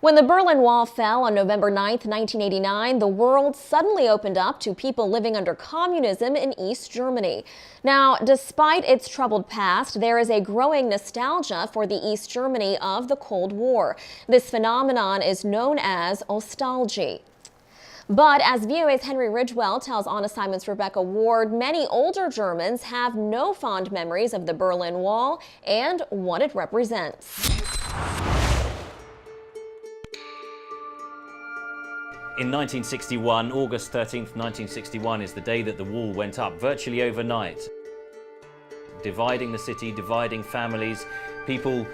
When the Berlin Wall fell on November 9, 1989, the world suddenly opened up to people living under communism in East Germany. Now, despite its troubled past, there is a growing nostalgia for the East Germany of the Cold War. This phenomenon is known as nostalgia. But as VOA's Henry Ridgwell tells On Assignment's Rebecca Ward, many older Germans have no fond memories of the Berlin Wall and what it represents. In 1961, August 13th, 1961 is the day that the wall went up, virtually overnight. Dividing the city, dividing families, people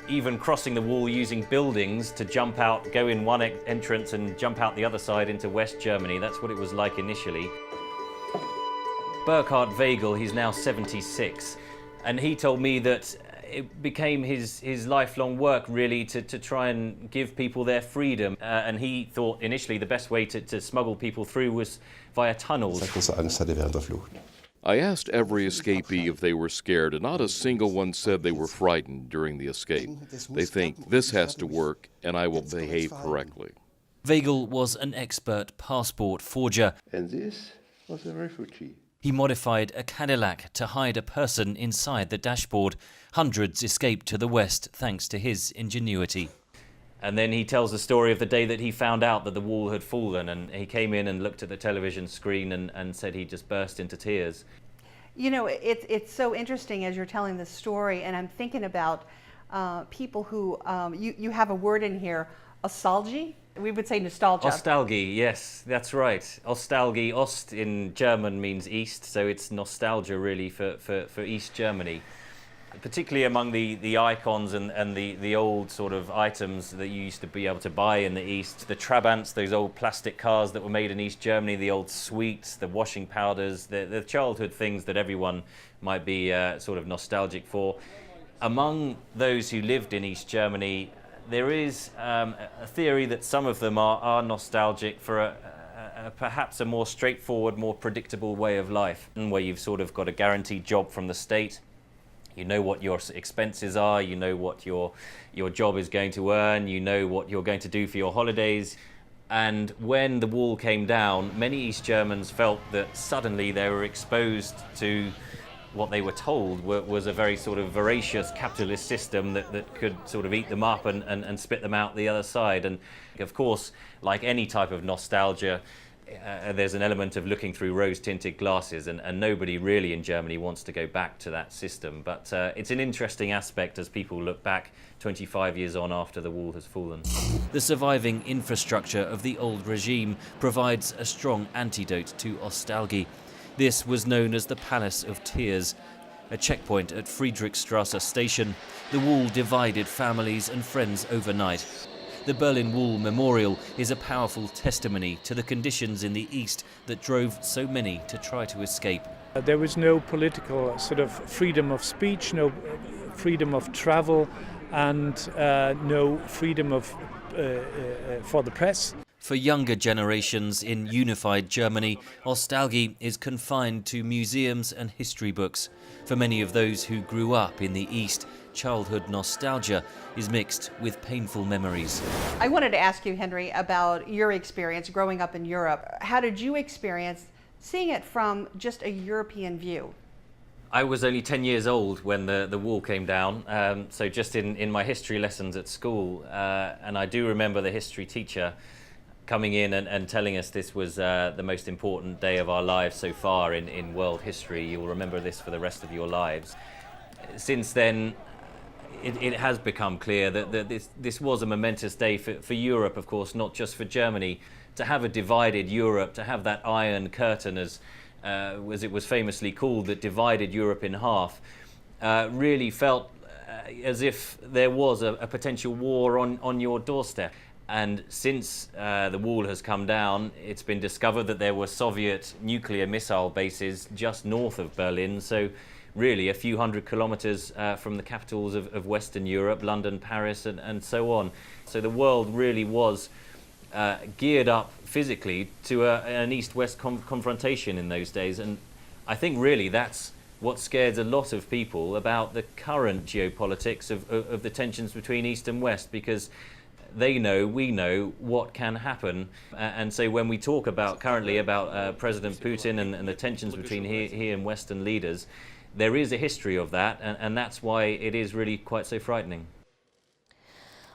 even crossing the wall using buildings to jump out, go in one entrance and jump out the other side into West Germany. That's what it was like initially. Burkhard Weigel, he's now 76, and he told me that it became his lifelong work really to try and give people their freedom. And he thought initially the best way to smuggle people through was via tunnels. I asked every escapee if they were scared, and not a single one said they were frightened during the escape. They think this has to work and I will behave correctly. Weigel was an expert passport forger. And this was a refugee. He modified a Cadillac to hide a person inside the dashboard. Hundreds escaped to the west thanks to his ingenuity. And then he tells the story of the day that he found out that the wall had fallen, and he came in and looked at the television screen and said he just burst into tears. You know, it's so interesting as you're telling this story, and I'm thinking about people who, you have a word in here, nostalgia. We would say nostalgia. Nostalgie, yes, that's right. Nostalgie, Ost in German means east, so it's nostalgia really for East Germany. Particularly among the icons and the old sort of items that you used to be able to buy in the East. The Trabants, those old plastic cars that were made in East Germany, the old sweets, the washing powders, the childhood things that everyone might be sort of nostalgic for. Among those who lived in East Germany, there is a theory that some of them are nostalgic for perhaps a more straightforward, more predictable way of life, where you've sort of got a guaranteed job from the state. You know what your expenses are, you know what your job is going to earn, you know what you're going to do for your holidays. And when the wall came down, many East Germans felt that suddenly they were exposed to what they were told was a very sort of voracious capitalist system that could sort of eat them up and spit them out the other side. And of course, like any type of nostalgia, there's an element of looking through rose-tinted glasses, and nobody really in Germany wants to go back to that system. But it's an interesting aspect as people look back 25 years on after the wall has fallen. The surviving infrastructure of the old regime provides a strong antidote to nostalgia. This was known as the Palace of Tears. A checkpoint at Friedrichstrasse station, the wall divided families and friends overnight. The Berlin Wall Memorial is a powerful testimony to the conditions in the East that drove so many to try to escape. There was no political sort of freedom of speech, no freedom of travel, and no freedom for the press. For younger generations in unified Germany, nostalgia is confined to museums and history books. For many of those who grew up in the East, childhood nostalgia is mixed with painful memories. I wanted to ask you, Henry, about your experience growing up in Europe. How did you experience seeing it from just a European view? I was only 10 years old when the wall came down, so just in my history lessons at school, and I do remember the history teacher coming in and telling us this was the most important day of our lives so far in world history. You'll remember this for the rest of your lives. Since then, it has become clear that this was a momentous day for Europe, of course, not just for Germany. To have a divided Europe, to have that Iron Curtain, as it was famously called, that divided Europe in half, really felt as if there was a potential war on your doorstep. And since the wall has come down, it's been discovered that there were Soviet nuclear missile bases just north of Berlin, so really a few hundred kilometers from the capitals of Western Europe, London, Paris, and so on. So the world really was geared up physically to an East-West confrontation in those days. And I think really that's what scares a lot of people about the current geopolitics of the tensions between East and West, because they know, we know what can happen. And so when we talk about currently about President Putin and the tensions between he and Western leaders, there is a history of that, and that's why it is really quite so frightening.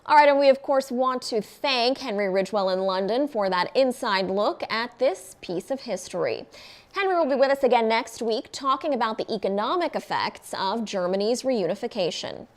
All right, and we of course want to thank Henry Ridgwell in London for that inside look at this piece of history. Henry will be with us again next week talking about the economic effects of Germany's reunification.